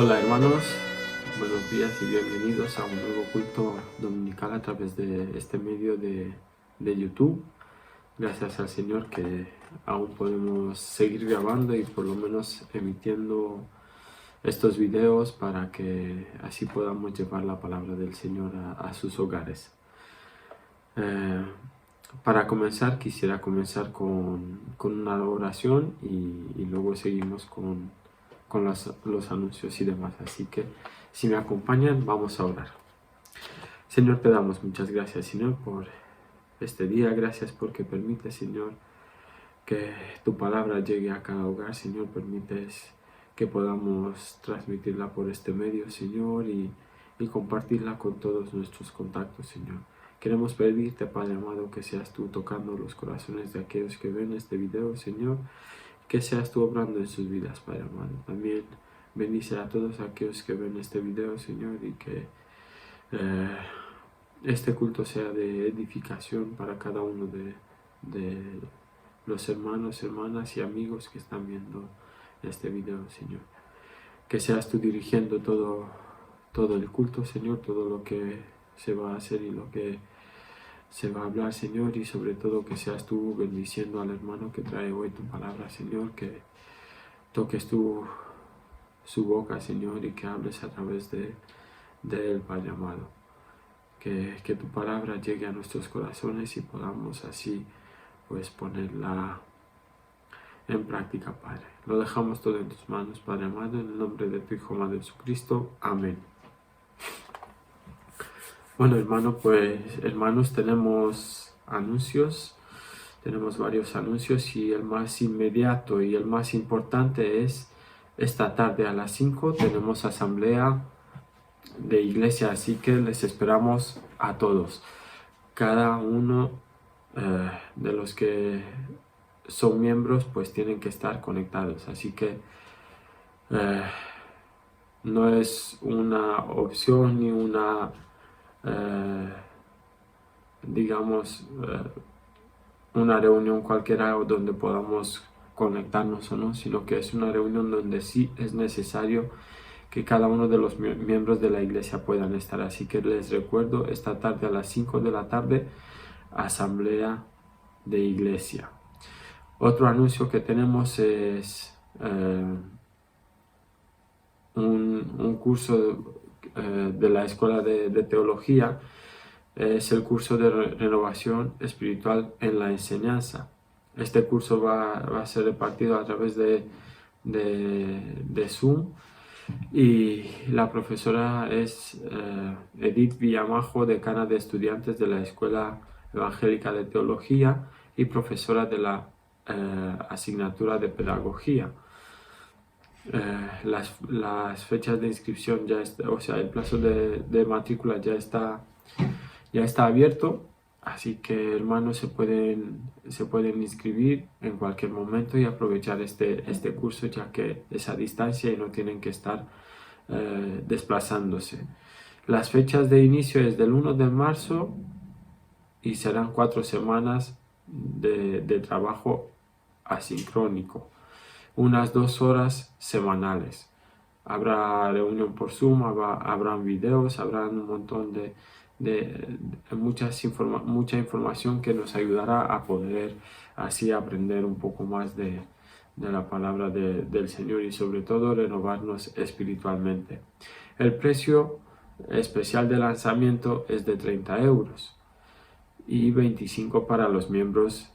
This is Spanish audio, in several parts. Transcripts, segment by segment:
Hola hermanos, buenos días y bienvenidos a un nuevo culto dominical a través de este medio de YouTube. Gracias al Señor que aún podemos seguir grabando y por lo menos emitiendo estos videos para que así podamos llevar la palabra del Señor a sus hogares. Para comenzar, quisiera comenzar con una oración y luego seguimos con los anuncios y demás. Así que si me acompañan, vamos a orar. Señor, te damos muchas gracias, Señor, por este día. Gracias porque permites, Señor, que tu palabra llegue a cada hogar. Señor, permites que podamos transmitirla por este medio, Señor, y compartirla con todos nuestros contactos, Señor. Queremos pedirte, Padre amado, que seas tú tocando los corazones de aquellos que ven este video, Señor, que seas tú obrando en sus vidas, Padre amado. También bendice a todos aquellos que ven este video, Señor, y que este culto sea de edificación para cada uno de los hermanos, hermanas y amigos que están viendo este video, Señor. Que seas tú dirigiendo todo el culto, Señor, todo lo que se va a hacer y lo que se va a hablar, Señor, y sobre todo que seas tú bendiciendo al hermano que trae hoy tu palabra, Señor, que toques su boca, Señor, y que hables a través de él, Padre amado. Que tu palabra llegue a nuestros corazones y podamos así, pues, ponerla en práctica, Padre. Lo dejamos todo en tus manos, Padre amado, en el nombre de tu Hijo amado Jesucristo. Amén. Bueno, hermanos, tenemos anuncios, tenemos varios anuncios y el más inmediato y el más importante es esta tarde a las 5 tenemos asamblea de iglesia, así que les esperamos a todos. Cada uno de los que son miembros pues tienen que estar conectados, así que no es una opción ni una una reunión cualquiera donde podamos conectarnos o no, sino que es una reunión donde sí es necesario que cada uno de los miembros de la iglesia puedan estar. Así que les recuerdo, esta tarde a las 5 de la tarde, asamblea de iglesia. Otro anuncio que tenemos es un curso de la Escuela de Teología. Es el curso de renovación espiritual en la enseñanza. Este curso va a ser repartido a través de Zoom y la profesora es Edith Villamajo, decana de estudiantes de la Escuela Evangélica de Teología y profesora de la asignatura de Pedagogía. Las fechas de inscripción ya está, o sea, el plazo de matrícula ya está abierto, así que hermanos se pueden inscribir en cualquier momento y aprovechar este curso, ya que es a distancia y no tienen que estar desplazándose. Las fechas de inicio es del 1 de marzo y serán 4 semanas de trabajo asincrónico, unas 2 horas semanales. Habrá reunión por Zoom, habrán videos, habrá un montón de mucha información que nos ayudará a poder así aprender un poco más de la palabra del Señor y sobre todo renovarnos espiritualmente. El precio especial de lanzamiento es de 30 euros y 25 para los miembros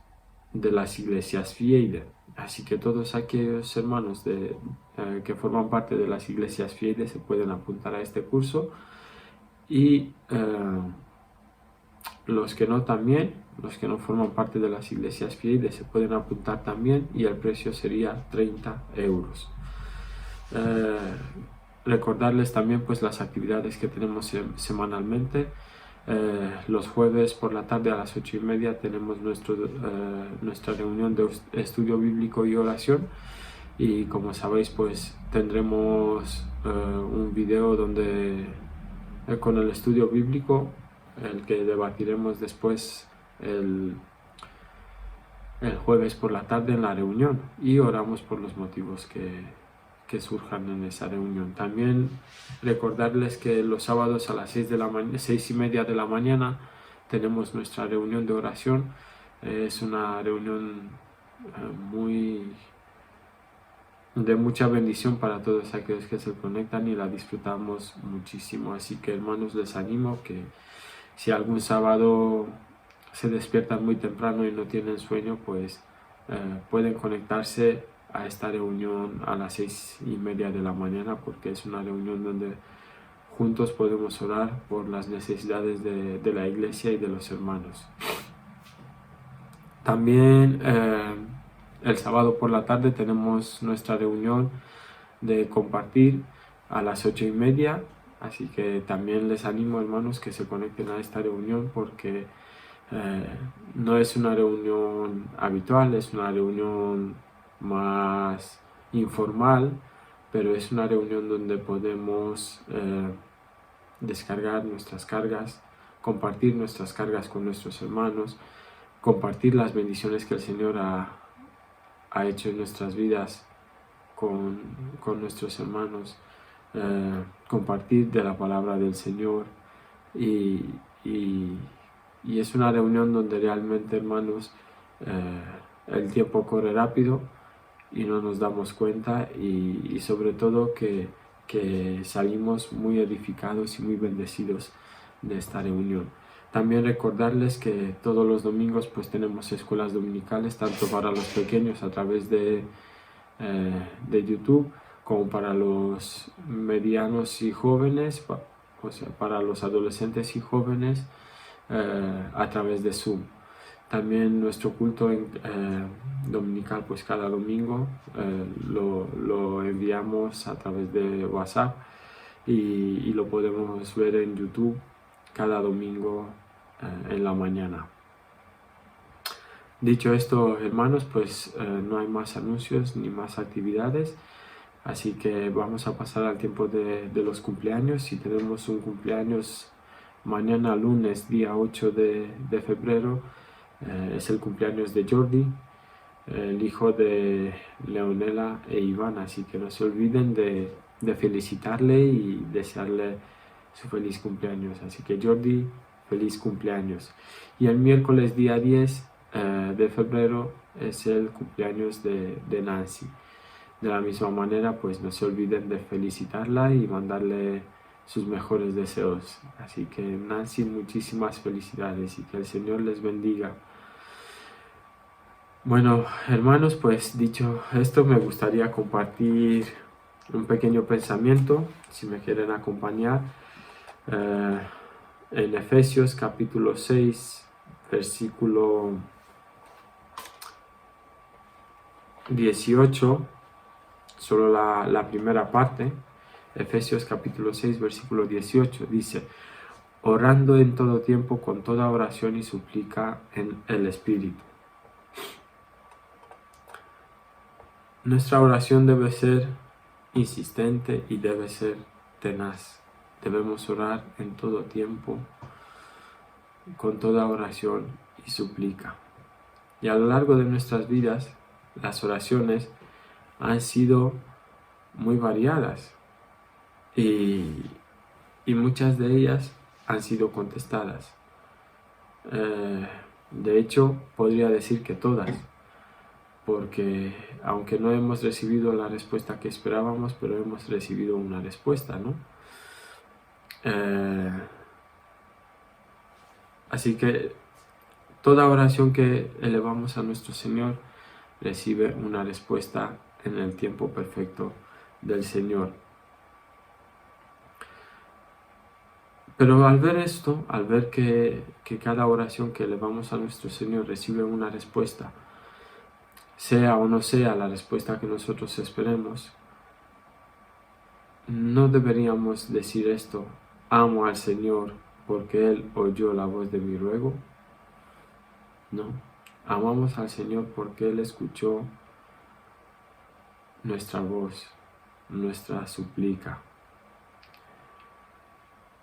de las iglesias Fiide. Así que todos aquellos hermanos que forman parte de las iglesias Fiide se pueden apuntar a este curso y los que no forman parte de las iglesias Fiide se pueden apuntar también y el precio sería 30 euros. Recordarles también pues las actividades que tenemos semanalmente. Los jueves por la tarde a las 8:30 tenemos nuestra reunión de estudio bíblico y oración, y como sabéis pues tendremos un video con el estudio bíblico, el que debatiremos después el jueves por la tarde en la reunión, y oramos por los motivos que que surjan en esa reunión. También recordarles que los sábados a las 6:30 de la mañana tenemos nuestra reunión de oración. Es una reunión de mucha bendición para todos aquellos que se conectan y la disfrutamos muchísimo. Así que, hermanos, les animo que si algún sábado se despiertan muy temprano y no tienen sueño, pues pueden conectarse a esta reunión a las 6:30 de la mañana, porque es una reunión donde juntos podemos orar por las necesidades de la iglesia y de los hermanos. También el sábado por la tarde tenemos nuestra reunión de compartir a las 8:30, así que también les animo, hermanos, que se conecten a esta reunión, porque no es una reunión habitual, es una reunión más informal, pero es una reunión donde podemos descargar nuestras cargas, compartir nuestras cargas con nuestros hermanos, compartir las bendiciones que el Señor ha hecho en nuestras vidas con nuestros hermanos, compartir de la palabra del Señor y es una reunión donde realmente, hermanos, el tiempo corre rápido y no nos damos cuenta, y sobre todo que salimos muy edificados y muy bendecidos de esta reunión. También recordarles que todos los domingos pues tenemos escuelas dominicales, tanto para los pequeños a través de YouTube, como para los medianos y jóvenes, o sea, para los adolescentes y jóvenes a través de Zoom. También nuestro culto dominical, pues cada domingo lo enviamos a través de WhatsApp y lo podemos ver en YouTube cada domingo en la mañana. Dicho esto, hermanos, pues no hay más anuncios ni más actividades, así que vamos a pasar al tiempo de los cumpleaños. Si tenemos un cumpleaños mañana, lunes, día 8 de febrero, es el cumpleaños de Jordi, el hijo de Leonela e Iván, así que no se olviden de felicitarle y desearle su feliz cumpleaños. Así que, Jordi, feliz cumpleaños. Y el miércoles día 10 de febrero es el cumpleaños de Nancy. De la misma manera, pues no se olviden de felicitarla y mandarle sus mejores deseos. Así que, Nancy, muchísimas felicidades y que el Señor les bendiga. Bueno, hermanos, pues dicho esto, me gustaría compartir un pequeño pensamiento, si me quieren acompañar, en Efesios capítulo 6, versículo 18, solo la primera parte. Efesios capítulo 6, versículo 18, dice: orando en todo tiempo con toda oración y súplica en el Espíritu. Nuestra oración debe ser insistente y debe ser tenaz. Debemos orar en todo tiempo, con toda oración y súplica. Y a lo largo de nuestras vidas, las oraciones han sido muy variadas y muchas de ellas han sido contestadas. De hecho, podría decir que todas, porque aunque no hemos recibido la respuesta que esperábamos, pero hemos recibido una respuesta, ¿no? Así que toda oración que elevamos a nuestro Señor recibe una respuesta en el tiempo perfecto del Señor. Pero al ver esto, al ver que cada oración que elevamos a nuestro Señor recibe una respuesta, sea o no sea la respuesta que nosotros esperemos, no deberíamos decir esto: amo al Señor porque Él oyó la voz de mi ruego. No, amamos al Señor porque Él escuchó nuestra voz, nuestra súplica.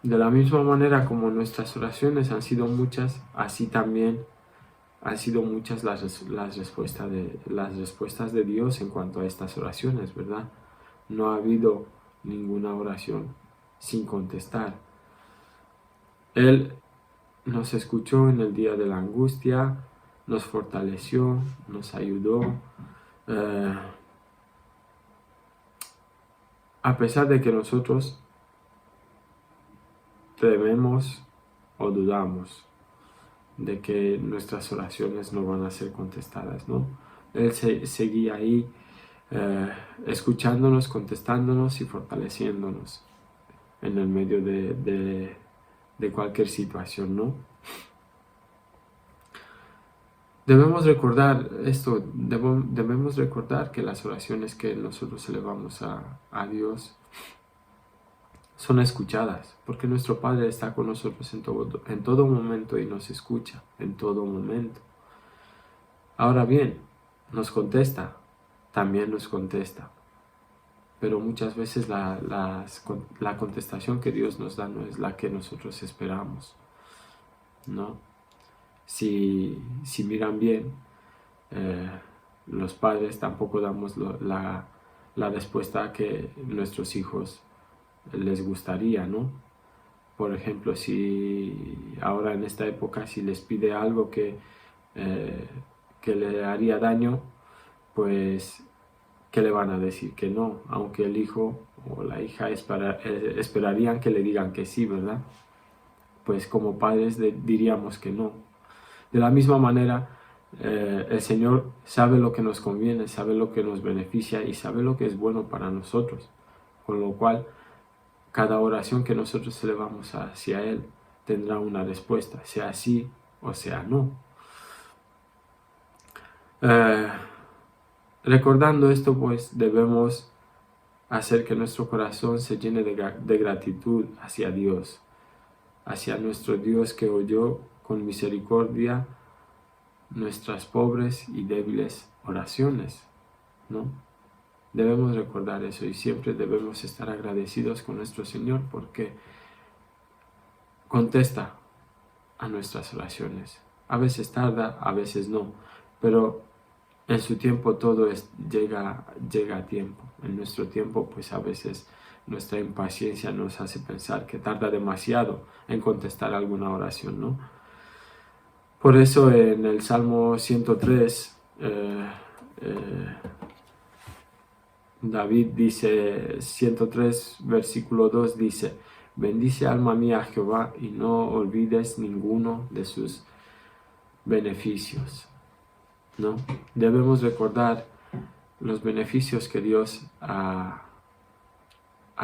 De la misma manera como nuestras oraciones han sido muchas, así también han sido muchas las respuestas de Dios en cuanto a estas oraciones, ¿verdad? No ha habido ninguna oración sin contestar. Él nos escuchó en el día de la angustia, nos fortaleció, nos ayudó. A pesar de que nosotros tememos o dudamos de que nuestras oraciones no van a ser contestadas, ¿no? Él seguía ahí escuchándonos, contestándonos y fortaleciéndonos en el medio de cualquier situación, ¿no? Debemos recordar esto, debemos recordar que las oraciones que nosotros elevamos a Dios son escuchadas, porque nuestro Padre está con nosotros en todo momento y nos escucha en todo momento. Ahora bien, nos contesta, también nos contesta, pero muchas veces la contestación que Dios nos da no es la que nosotros esperamos, ¿no? Si miran bien, los padres tampoco damos la respuesta que nuestros hijos les gustaría, ¿no? Por ejemplo, si ahora en esta época si les pide algo que le haría daño, pues ¿qué le van a decir? Que no, aunque el hijo o la hija esperarían que le digan que sí, ¿verdad? Pues como padres diríamos que no. De la misma manera, el Señor sabe lo que nos conviene, sabe lo que nos beneficia y sabe lo que es bueno para nosotros. Con lo cual, cada oración que nosotros elevamos hacia Él tendrá una respuesta, sea sí o sea no. Recordando esto, pues debemos hacer que nuestro corazón se llene de gratitud hacia Dios, hacia nuestro Dios que oyó con misericordia nuestras pobres y débiles oraciones, ¿no? Debemos recordar eso y siempre debemos estar agradecidos con nuestro Señor porque contesta a nuestras oraciones. A veces tarda, a veces no, pero en su tiempo todo llega a tiempo. En nuestro tiempo, pues a veces nuestra impaciencia nos hace pensar que tarda demasiado en contestar alguna oración, ¿no? Por eso en el Salmo 103, David dice, 103 versículo 2 dice, bendice alma mía a Jehová y no olvides ninguno de sus beneficios, ¿no? Debemos recordar los beneficios que Dios ha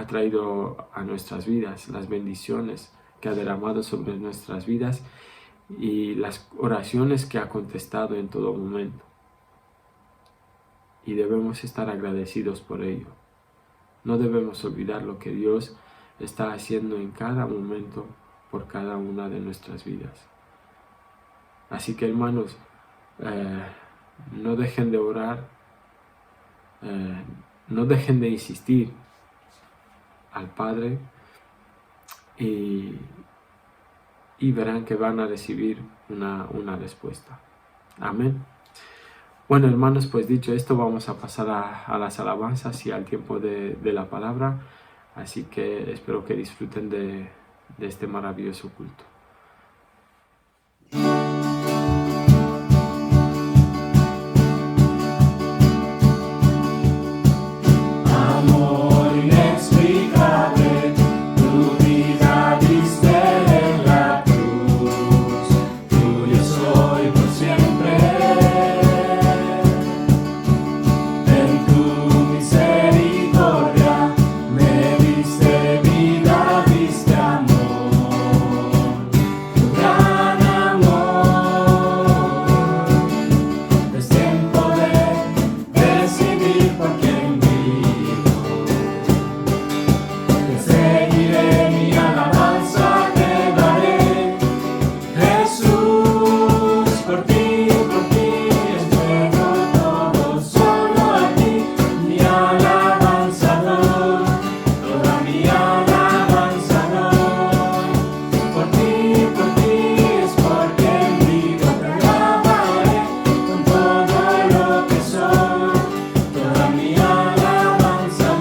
traído a nuestras vidas, las bendiciones que ha derramado sobre nuestras vidas y las oraciones que ha contestado en todo momento. Y debemos estar agradecidos por ello. No debemos olvidar lo que Dios está haciendo en cada momento por cada una de nuestras vidas. Así que, hermanos, no dejen de orar, no dejen de insistir al Padre y verán que van a recibir una respuesta. Amén. Bueno, hermanos, pues dicho esto, vamos a pasar a las alabanzas y al tiempo de la palabra. Así que espero que disfruten de este maravilloso culto. Toda mi alabanza,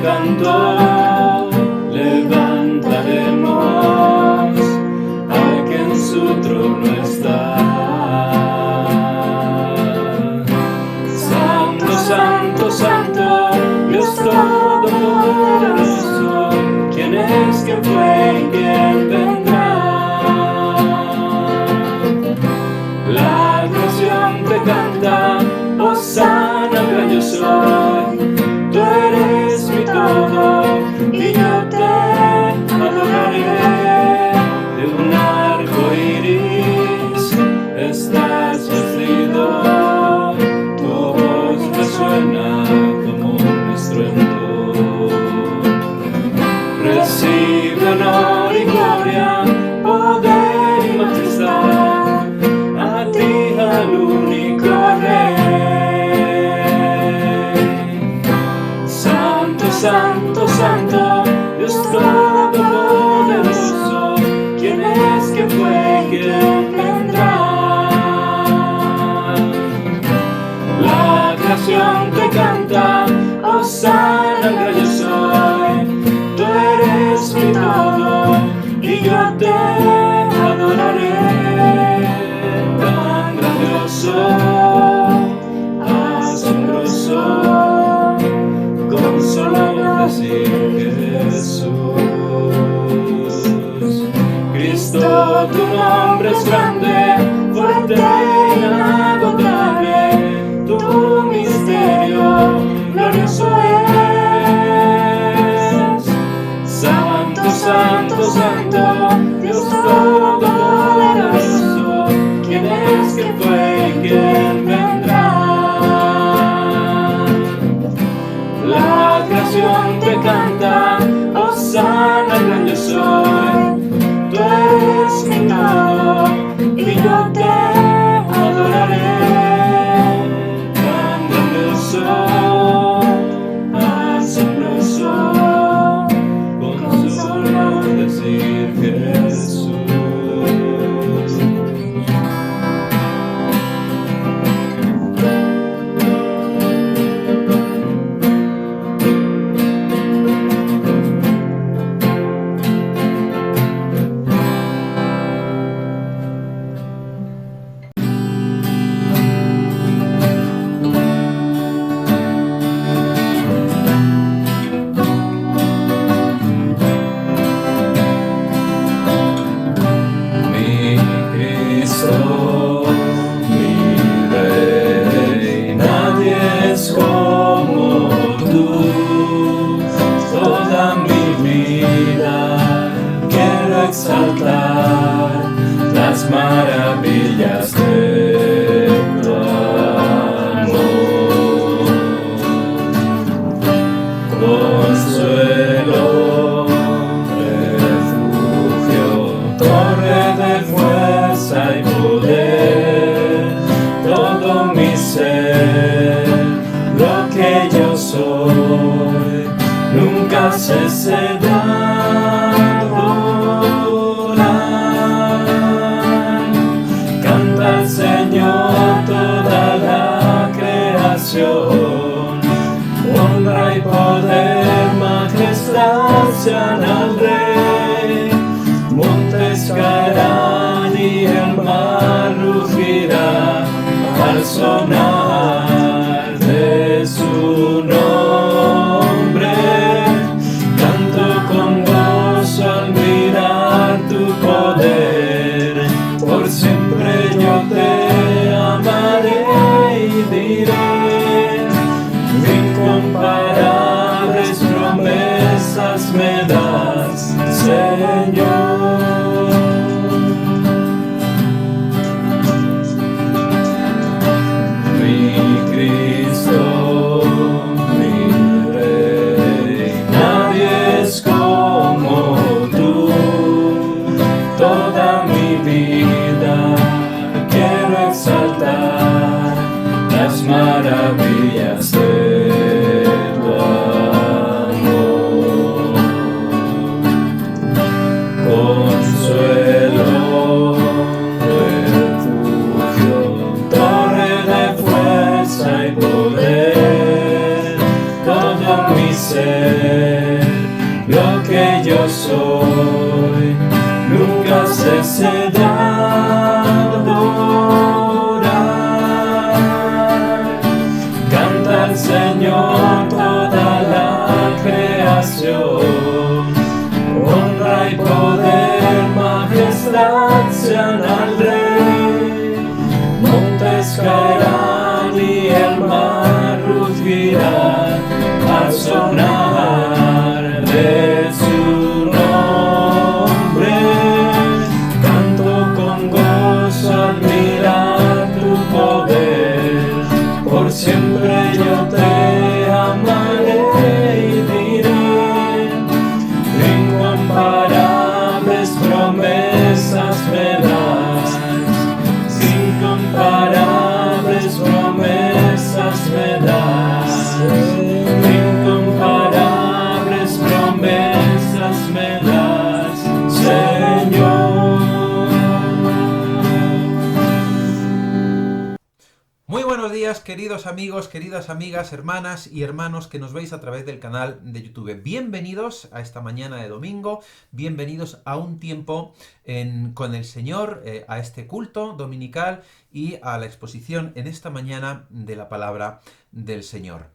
canto levantaremos al que en su trono está. Santo, santo, santo, Dios Todopoderoso, ¿quién es, quién fue y quién vendrá? La canción te canta, Hosana, yo soy. Tú eres mi todo y yo te adoraré. De un arco iris estás vestido, tu voz resuena como un estruendo. Recibe honor y gloria, poder y majestad a ti, al único Rey. Santo, santo, Dios Todopoderoso, ¿quién es, quién fue, quién vendrá? La creación te canta, Hosana, yo soy. Tú eres mi todo y yo te adoraré. Tan grandioso, asombroso, con solo decir Jesús. Cristo, tu nombre es grande, fuerte e inagotable, tu misterio glorioso es. todo mi ser, lo que yo soy, nunca cese de adorar. Canta al Señor toda la creación, honra y poder, majestad sean al Rey. Montes caerán y el mar rugirá al sonar de su nombre. Canto con gozo al mirar tu poder, por siempre yo te amaré y diré, incomparables promesas me das, Señor. Mi Cristo, mi Rey, nadie es como tú. Toda mi vida quiero exaltar las maravillas de tu amor. Consuelo, refugio, torre de fuerza y poder, todo mi ser, lo que yo soy, nunca cese de adorar. Canta al Señor toda la creación, honra y poder, majestad sean al Rey. Montes caerán y el mar rugirá al sonar de su nombre. Canto con gozo al mirar tu poder, por siempre yo te amaré y diré, incomparables promesas me das, incomparables promesas me das, incomparables promesas me das, Señor. Muy buenos días, queridos amigos, queridas amigas, hermanas y hermanos que nos veis a través del canal de YouTube. Bienvenidos a esta mañana de domingo, bienvenidos a un tiempo con el Señor, a este culto dominical y a la exposición en esta mañana de la palabra del Señor.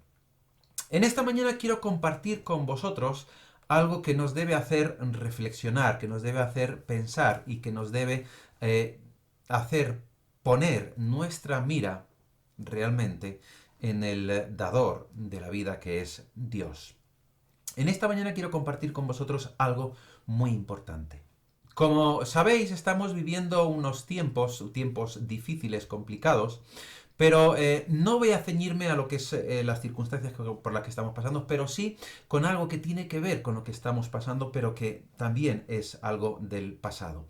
En esta mañana quiero compartir con vosotros algo que nos debe hacer reflexionar, que nos debe hacer pensar y que nos debe hacer poner nuestra mira realmente en el dador de la vida, que es Dios. En esta mañana quiero compartir con vosotros algo muy importante. Como sabéis, estamos viviendo unos tiempos difíciles, complicados, pero no voy a ceñirme a lo que es las circunstancias por las que estamos pasando, pero sí con algo que tiene que ver con lo que estamos pasando, pero que también es algo del pasado.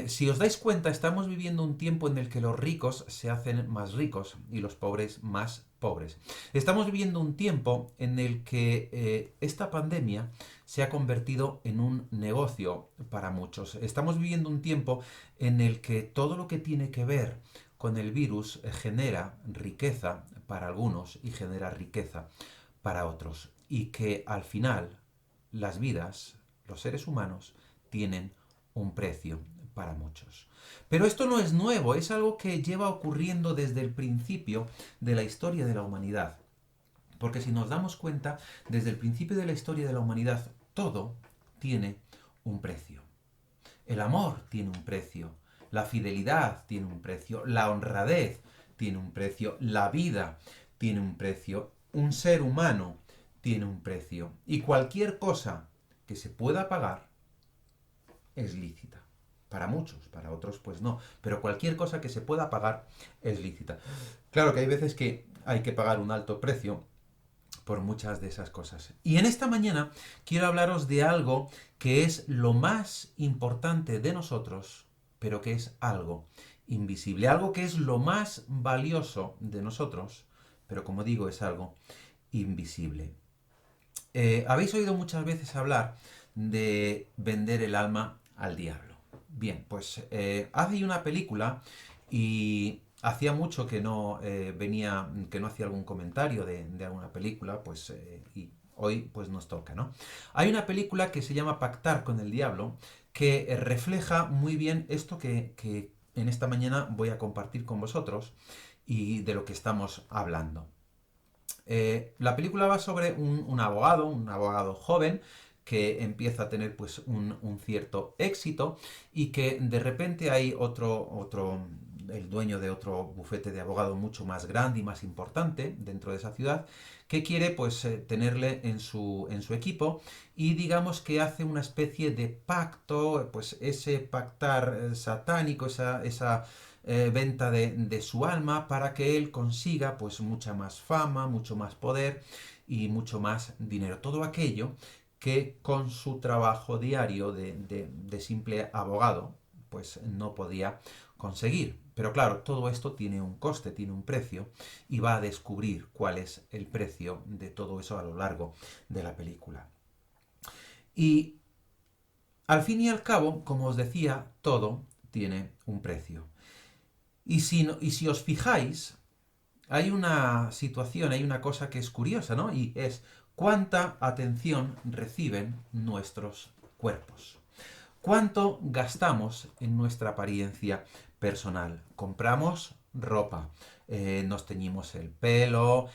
Si os dais cuenta, estamos viviendo un tiempo en el que los ricos se hacen más ricos y los pobres más pobres. Estamos viviendo un tiempo en el que esta pandemia se ha convertido en un negocio para muchos. Estamos viviendo un tiempo en el que todo lo que tiene que ver con el virus genera riqueza para algunos y genera riqueza para otros. Y que al final las vidas, los seres humanos, tienen un precio para muchos. Pero esto no es nuevo, es algo que lleva ocurriendo desde el principio de la historia de la humanidad. Porque si nos damos cuenta, desde el principio de la historia de la humanidad, todo tiene un precio. El amor tiene un precio, la fidelidad tiene un precio, la honradez tiene un precio, la vida tiene un precio, un ser humano tiene un precio. Y cualquier cosa que se pueda pagar es lícita. Para muchos, para otros pues no. Pero cualquier cosa que se pueda pagar es lícita. Claro que hay veces que hay que pagar un alto precio por muchas de esas cosas. Y en esta mañana quiero hablaros de algo que es lo más importante de nosotros, pero que es algo invisible, algo que es lo más valioso de nosotros, pero como digo, es algo invisible. Habéis oído muchas veces hablar de vender el alma al diablo. Bien, pues hace una película y hacía mucho que no que no hacía algún comentario de alguna película, pues y hoy pues nos toca, ¿no? Hay una película que se llama Pactar con el Diablo que refleja muy bien esto que en esta mañana voy a compartir con vosotros y de lo que estamos hablando. La película va sobre un abogado joven, que empieza a tener pues un cierto éxito y que de repente hay el dueño de otro bufete de abogado mucho más grande y más importante dentro de esa ciudad, que quiere pues tenerle en su equipo y digamos que hace una especie de pacto, pues ese pactar satánico, esa venta de su alma para que él consiga pues mucha más fama, mucho más poder y mucho más dinero. Todo aquello que con su trabajo diario de simple abogado pues no podía conseguir. Pero claro, todo esto tiene un coste, tiene un precio y va a descubrir cuál es el precio de todo eso a lo largo de la película. Y al fin y al cabo, como os decía, todo tiene un precio. Y si os fijáis, hay una situación, hay una cosa que es curiosa, ¿no? Y es cuánta atención reciben nuestros cuerpos. ¿Cuánto gastamos en nuestra apariencia personal? Compramos ropa, nos teñimos el pelo,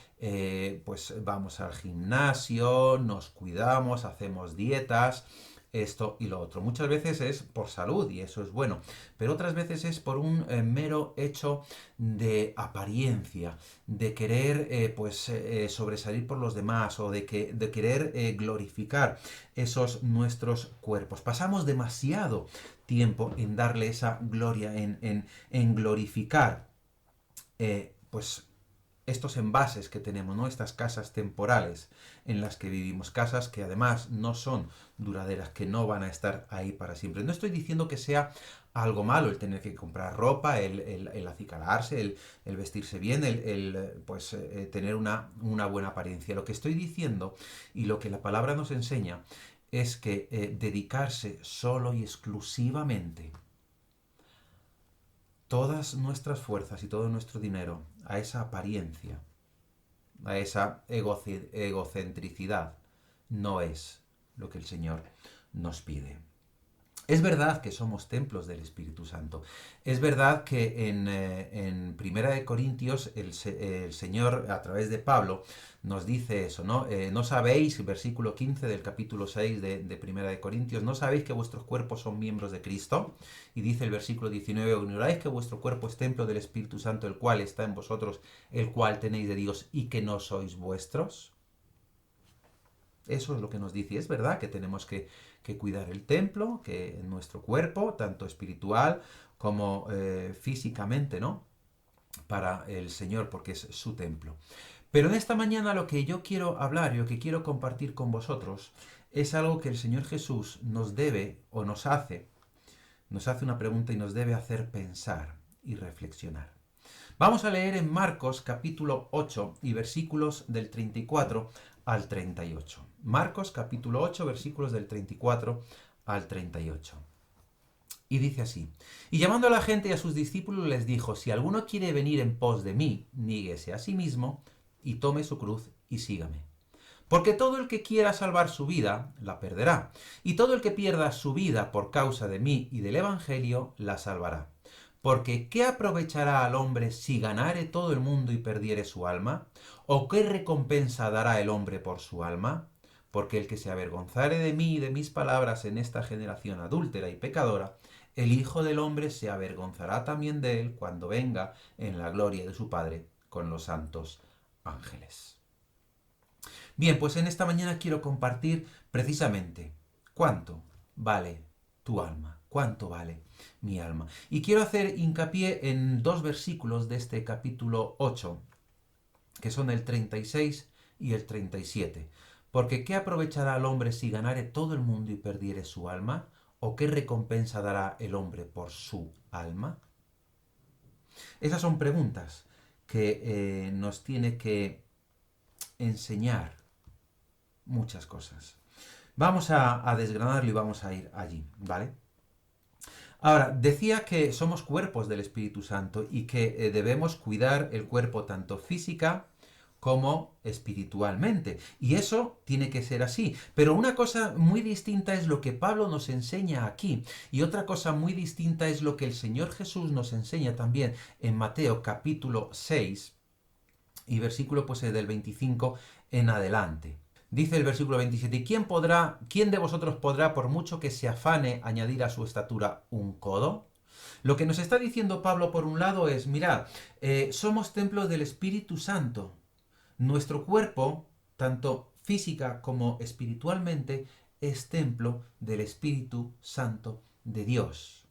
pues vamos al gimnasio, nos cuidamos, hacemos dietas, esto y lo otro. Muchas veces es por salud y eso es bueno, pero otras veces es por un mero hecho de apariencia, de querer sobresalir por los demás o de querer glorificar esos nuestros cuerpos. Pasamos demasiado tiempo en darle esa gloria, en glorificar pues estos envases que tenemos, ¿no? Estas casas temporales en las que vivimos, casas que además no son duraderas, que no van a estar ahí para siempre. No estoy diciendo que sea algo malo el tener que comprar ropa, el acicalarse, el vestirse bien, tener una buena apariencia. Lo que estoy diciendo y lo que la palabra nos enseña es que dedicarse solo y exclusivamente todas nuestras fuerzas y todo nuestro dinero a esa apariencia, a esa egocentricidad, no es lo que el Señor nos pide. Es verdad que somos templos del Espíritu Santo. Es verdad que en Primera de Corintios el Señor, a través de Pablo, nos dice eso, ¿no? No sabéis, versículo 15 del capítulo 6 de Primera de Corintios, ¿no sabéis que vuestros cuerpos son miembros de Cristo? Y dice el versículo 19, ¿ignoráis que vuestro cuerpo es templo del Espíritu Santo, el cual está en vosotros, el cual tenéis de Dios y que no sois vuestros? Eso es lo que nos dice. Y es verdad que tenemos que cuidar el templo, que nuestro cuerpo, tanto espiritual como físicamente, ¿no? Para el Señor, porque es su templo. Pero en esta mañana lo que yo quiero hablar y lo que quiero compartir con vosotros es algo que el Señor Jesús nos debe o nos hace una pregunta y nos debe hacer pensar y reflexionar. Vamos a leer en Marcos capítulo 8 y versículos del 34 al 38. Marcos capítulo 8 versículos del 34 al 38. Y dice así: Y llamando a la gente y a sus discípulos les dijo: Si alguno quiere venir en pos de mí, níguese a sí mismo y tome su cruz y sígame. Porque todo el que quiera salvar su vida, la perderá, y todo el que pierda su vida por causa de mí y del Evangelio, la salvará. Porque ¿qué aprovechará al hombre si ganare todo el mundo y perdiere su alma? ¿O qué recompensa dará el hombre por su alma? Porque el que se avergonzare de mí y de mis palabras en esta generación adúltera y pecadora, el Hijo del Hombre se avergonzará también de él cuando venga en la gloria de su Padre con los santos ángeles. Bien, pues en esta mañana quiero compartir precisamente cuánto vale tu alma, cuánto vale mi alma. Y quiero hacer hincapié en dos versículos de este capítulo 8, que son el 36 y el 37. Porque ¿qué aprovechará al hombre si ganare todo el mundo y perdiere su alma? ¿O qué recompensa dará el hombre por su alma? Esas son preguntas que nos tiene que enseñar muchas cosas. Vamos a desgranarlo y vamos a ir allí, ¿vale? Ahora, decía que somos cuerpos del Espíritu Santo y que debemos cuidar el cuerpo tanto física como espiritualmente. Y eso tiene que ser así. Pero una cosa muy distinta es lo que Pablo nos enseña aquí. Y otra cosa muy distinta es lo que el Señor Jesús nos enseña también en Mateo capítulo 6 y versículo pues del 25 en adelante. Dice el versículo 27, ¿quién de vosotros podrá, por mucho que se afane, añadir a su estatura un codo? Lo que nos está diciendo Pablo por un lado es, mirad, somos templos del Espíritu Santo. Nuestro cuerpo, tanto física como espiritualmente, es templo del Espíritu Santo de Dios.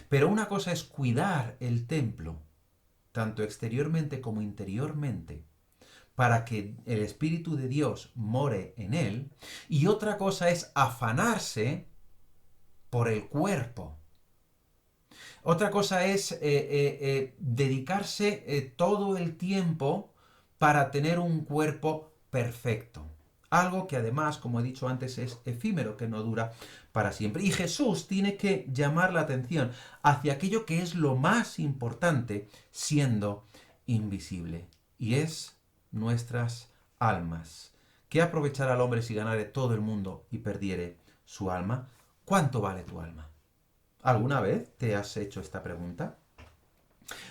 Pero una cosa es cuidar el templo, tanto exteriormente como interiormente, para que el Espíritu de Dios more en él, y otra cosa es afanarse por el cuerpo. Otra cosa es dedicarse todo el tiempo para tener un cuerpo perfecto. Algo que además, como he dicho antes, es efímero, que no dura para siempre. Y Jesús tiene que llamar la atención hacia aquello que es lo más importante, siendo invisible. Y es nuestras almas. ¿Qué aprovechará al hombre si ganare todo el mundo y perdiere su alma? ¿Cuánto vale tu alma? ¿Alguna vez te has hecho esta pregunta?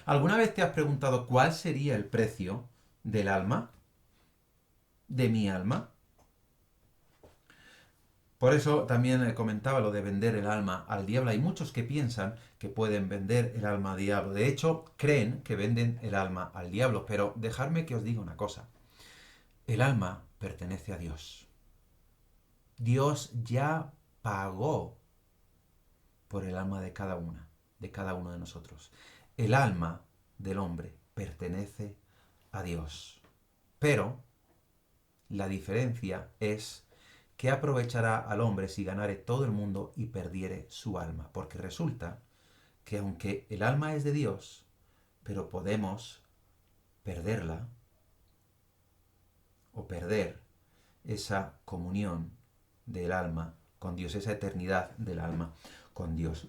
¿Alguna vez te has preguntado cuál sería el precio del alma? ¿De mi alma? Por eso también comentaba lo de vender el alma al diablo. Hay muchos que piensan que pueden vender el alma al diablo. De hecho, creen que venden el alma al diablo. Pero dejadme que os diga una cosa. El alma pertenece a Dios. Dios ya pagó por el alma de cada uno de nosotros. El alma del hombre pertenece a Dios. Pero la diferencia es ¿qué aprovechará al hombre si ganare todo el mundo y perdiere su alma? Porque resulta que aunque el alma es de Dios, pero podemos perderla o perder esa comunión del alma con Dios, esa eternidad del alma con Dios.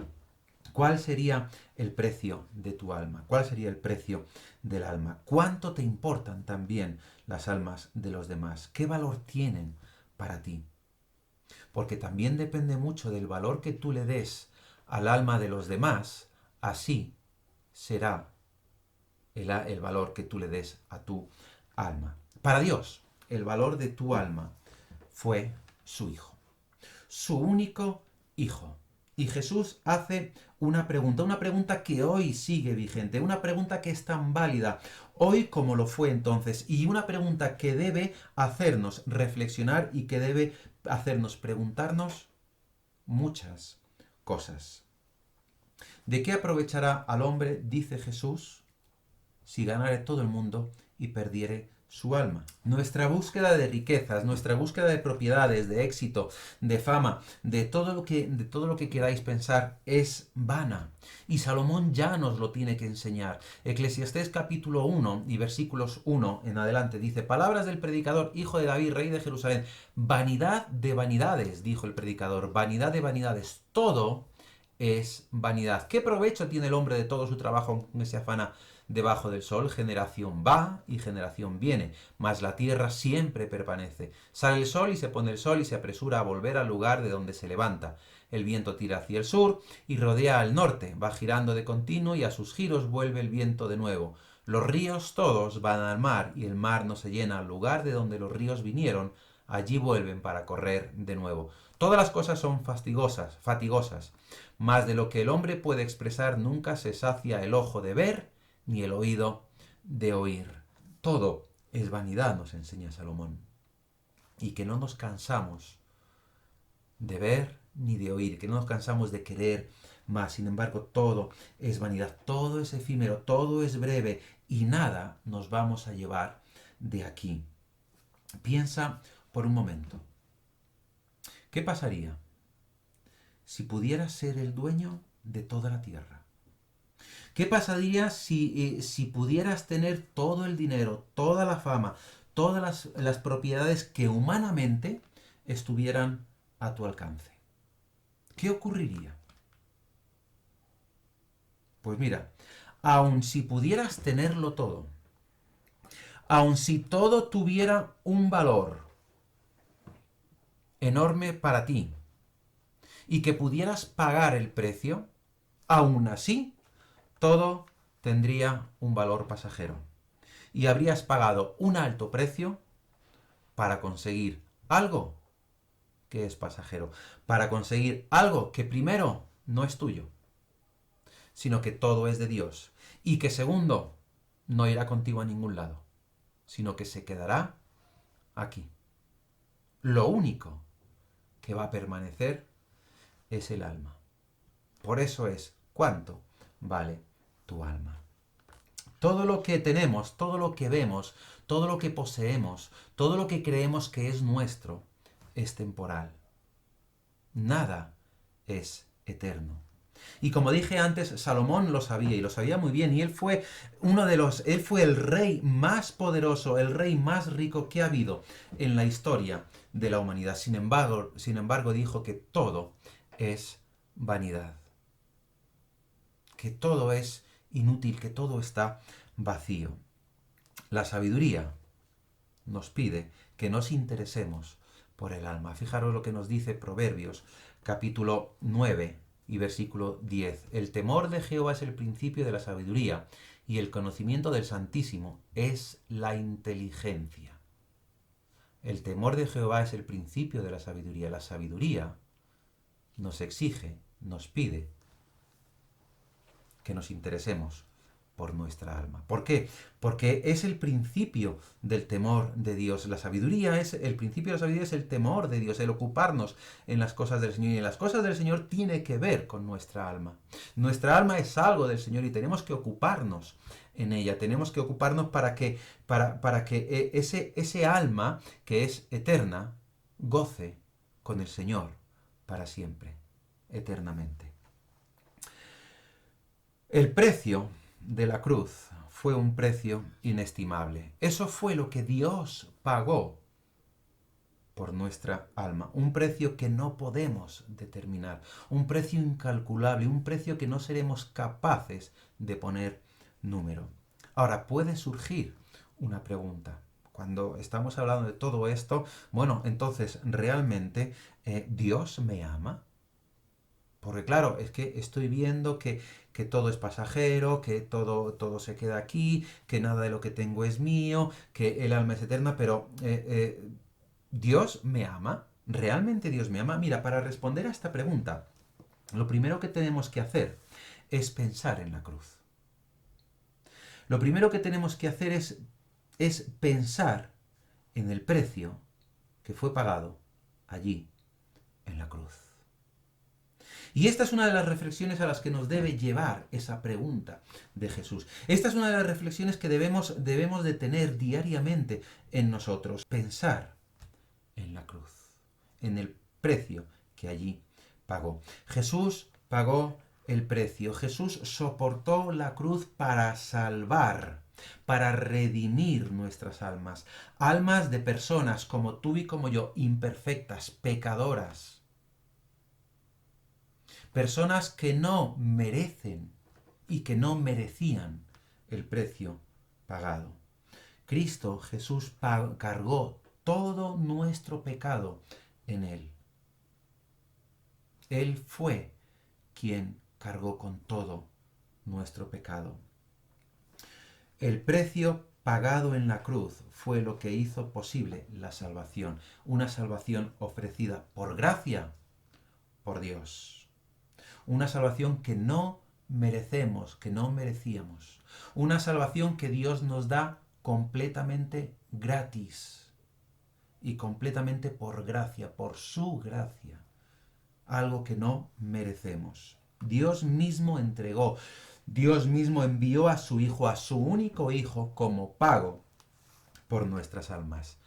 ¿Cuál sería el precio de tu alma? ¿Cuál sería el precio del alma? ¿Cuánto te importan también las almas de los demás? ¿Qué valor tienen para ti? Porque también depende mucho del valor que tú le des al alma de los demás, así será el valor que tú le des a tu alma. Para Dios, el valor de tu alma fue su Hijo, su único Hijo. Y Jesús hace una pregunta que hoy sigue vigente, una pregunta que es tan válida hoy como lo fue entonces, y una pregunta que debe hacernos reflexionar y que debe hacernos preguntarnos muchas cosas. ¿De qué aprovechará al hombre, dice Jesús, si ganare todo el mundo y perdiere su alma? Nuestra búsqueda de riquezas, nuestra búsqueda de propiedades, de éxito, de fama, de todo lo que queráis pensar es vana. Y Salomón ya nos lo tiene que enseñar. Eclesiastés capítulo 1 y versículos 1 en adelante dice: palabras del predicador, hijo de David, rey de Jerusalén. Vanidad de vanidades, dijo el predicador, vanidad de vanidades. Todo es vanidad. ¿Qué provecho tiene el hombre de todo su trabajo con que se afana debajo del sol? Generación va y generación viene, mas la tierra siempre permanece. Sale el sol y se pone el sol y se apresura a volver al lugar de donde se levanta. El viento tira hacia el sur y rodea al norte, va girando de continuo y a sus giros vuelve el viento de nuevo. Los ríos todos van al mar y el mar no se llena al lugar de donde los ríos vinieron, allí vuelven para correr de nuevo. Todas las cosas son fatigosas, mas de lo que el hombre puede expresar nunca se sacia el ojo de ver, ni el oído de oír. Todo es vanidad, nos enseña Salomón. Y que no nos cansamos de ver ni de oír, que no nos cansamos de querer más. Sin embargo, todo es vanidad, todo es efímero, todo es breve y nada nos vamos a llevar de aquí. Piensa por un momento. ¿Qué pasaría si pudieras ser el dueño de toda la tierra? ¿Qué pasaría si pudieras tener todo el dinero, toda la fama, todas las propiedades que humanamente estuvieran a tu alcance? ¿Qué ocurriría? Pues mira, aun si pudieras tenerlo todo, aun si todo tuviera un valor enorme para ti y que pudieras pagar el precio, aún así, todo tendría un valor pasajero. Y habrías pagado un alto precio para conseguir algo que es pasajero, para conseguir algo que primero no es tuyo, sino que todo es de Dios, y que segundo, no irá contigo a ningún lado, sino que se quedará aquí. Lo único que va a permanecer es el alma. Por eso es cuánto vale tu alma. Todo lo que tenemos, todo lo que vemos, todo lo que poseemos, todo lo que creemos que es nuestro, es temporal. Nada es eterno. Y como dije antes, Salomón lo sabía y lo sabía muy bien, y él fue él fue el rey más poderoso, el rey más rico que ha habido en la historia de la humanidad. Sin embargo, dijo que todo es vanidad, que todo es inútil, que todo está vacío. La sabiduría nos pide que nos interesemos por el alma. Fijaros lo que nos dice Proverbios, capítulo 9 y versículo 10. El temor de Jehová es el principio de la sabiduría, y el conocimiento del Santísimo es la inteligencia. El temor de Jehová es el principio de la sabiduría. La sabiduría nos exige, nos pide que nos interesemos por nuestra alma. ¿Por qué? Porque es el principio del temor de Dios. El principio de la sabiduría es el temor de Dios, el ocuparnos en las cosas del Señor. Y en las cosas del Señor tiene que ver con nuestra alma. Nuestra alma es algo del Señor y tenemos que ocuparnos en ella. Tenemos que ocuparnos para que ese alma que es eterna goce con el Señor para siempre, eternamente. El precio de la cruz fue un precio inestimable. Eso fue lo que Dios pagó por nuestra alma. Un precio que no podemos determinar. Un precio incalculable. Un precio que no seremos capaces de poner número. Ahora, puede surgir una pregunta. Cuando estamos hablando de todo esto, bueno, entonces, ¿realmente Dios me ama? Porque claro, es que estoy viendo que todo es pasajero, que todo se queda aquí, que nada de lo que tengo es mío, que el alma es eterna, pero ¿Dios me ama? ¿Realmente Dios me ama? Mira, para responder a esta pregunta, lo primero que tenemos que hacer es pensar en la cruz. Lo primero que tenemos que hacer es pensar en el precio que fue pagado allí, en la cruz. Y esta es una de las reflexiones a las que nos debe llevar esa pregunta de Jesús. Esta es una de las reflexiones que debemos de tener diariamente en nosotros. Pensar en la cruz, en el precio que allí pagó. Jesús pagó el precio. Jesús soportó la cruz para salvar, para redimir nuestras almas. Almas de personas como tú y como yo, imperfectas, pecadoras. Personas que no merecen y que no merecían el precio pagado. Cristo Jesús cargó todo nuestro pecado en Él. Él fue quien cargó con todo nuestro pecado. El precio pagado en la cruz fue lo que hizo posible la salvación. Una salvación ofrecida por gracia, por Dios. Una salvación que no merecemos, que no merecíamos. Una salvación que Dios nos da completamente gratis y completamente por gracia, por su gracia. Algo que no merecemos. Dios mismo entregó, Dios mismo envió a su Hijo, a su único Hijo, como pago por nuestras almas.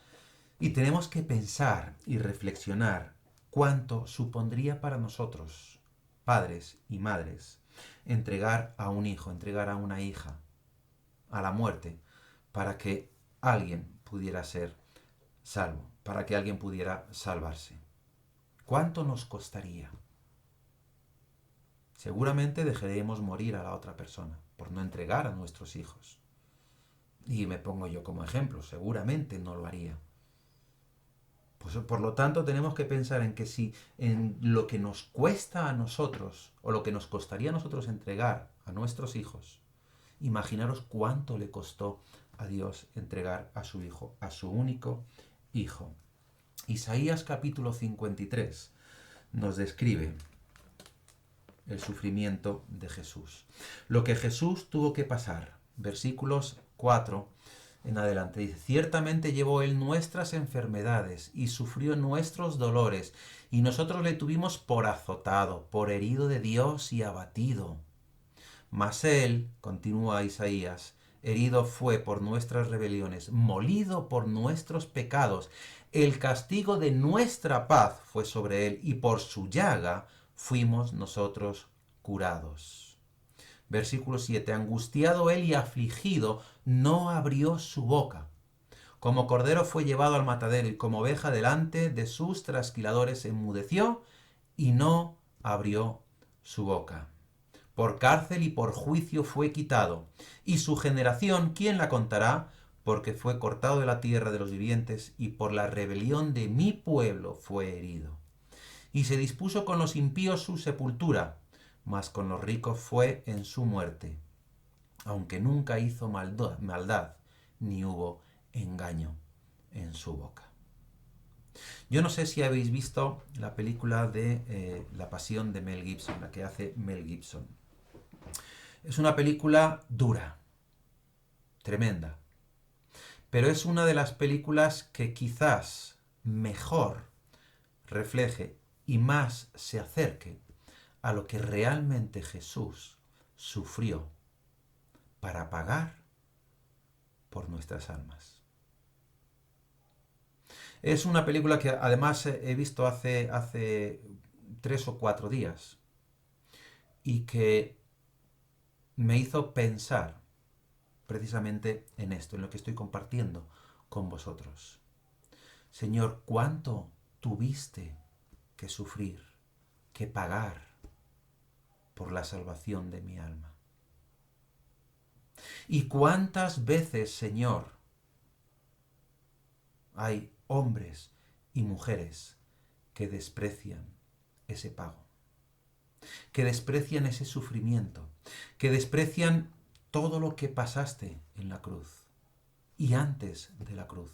Y tenemos que pensar y reflexionar cuánto supondría para nosotros, padres y madres, entregar a un hijo, entregar a una hija a la muerte para que alguien pudiera ser salvo, para que alguien pudiera salvarse. ¿Cuánto nos costaría? Seguramente dejaremos morir a la otra persona por no entregar a nuestros hijos. Y me pongo yo como ejemplo, seguramente no lo haría. Pues, por lo tanto, tenemos que pensar en que si en lo que nos cuesta a nosotros, o lo que nos costaría a nosotros entregar a nuestros hijos, imaginaros cuánto le costó a Dios entregar a su hijo, a su único hijo. Isaías capítulo 53 nos describe el sufrimiento de Jesús. Lo que Jesús tuvo que pasar. Versículos 4 en adelante dice: ciertamente llevó él nuestras enfermedades y sufrió nuestros dolores, y nosotros le tuvimos por azotado, por herido de Dios y abatido. Mas él, continúa Isaías, herido fue por nuestras rebeliones, molido por nuestros pecados. El castigo de nuestra paz fue sobre él, y por su llaga fuimos nosotros curados. Versículo 7. Angustiado él y afligido, no abrió su boca. Como cordero fue llevado al matadero, y como oveja delante de sus trasquiladores enmudeció, y no abrió su boca. Por cárcel y por juicio fue quitado. Y su generación, ¿quién la contará? Porque fue cortado de la tierra de los vivientes, y por la rebelión de mi pueblo fue herido. Y se dispuso con los impíos su sepultura, mas con los ricos fue en su muerte, aunque nunca hizo maldad, ni hubo engaño en su boca. Yo no sé si habéis visto la película de La Pasión de Mel Gibson, la que hace Mel Gibson. Es una película dura, tremenda, pero es una de las películas que quizás mejor refleje y más se acerque a lo que realmente Jesús sufrió para pagar por nuestras almas. Es una película que además he visto hace 3 o 4 días y que me hizo pensar precisamente en esto, en lo que estoy compartiendo con vosotros. Señor, ¿cuánto tuviste que sufrir, que pagar por la salvación de mi alma? ¿Y cuántas veces, Señor, hay hombres y mujeres que desprecian ese pago, que desprecian ese sufrimiento, que desprecian todo lo que pasaste en la cruz y antes de la cruz,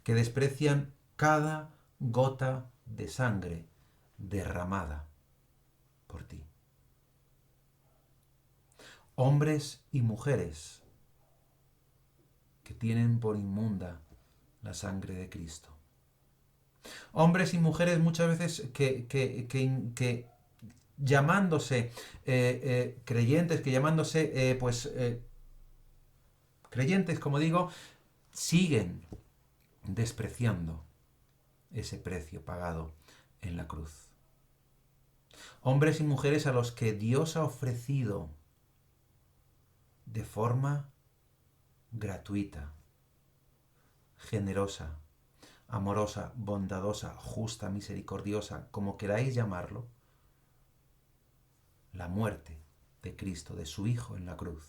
que desprecian cada gota de sangre derramada por ti? Hombres y mujeres que tienen por inmunda la sangre de Cristo. Hombres y mujeres muchas veces que llamándose creyentes, que llamándose creyentes, como digo, siguen despreciando ese precio pagado en la cruz. Hombres y mujeres a los que Dios ha ofrecido de forma gratuita, generosa, amorosa, bondadosa, justa, misericordiosa, como queráis llamarlo, la muerte de Cristo, de su Hijo en la cruz,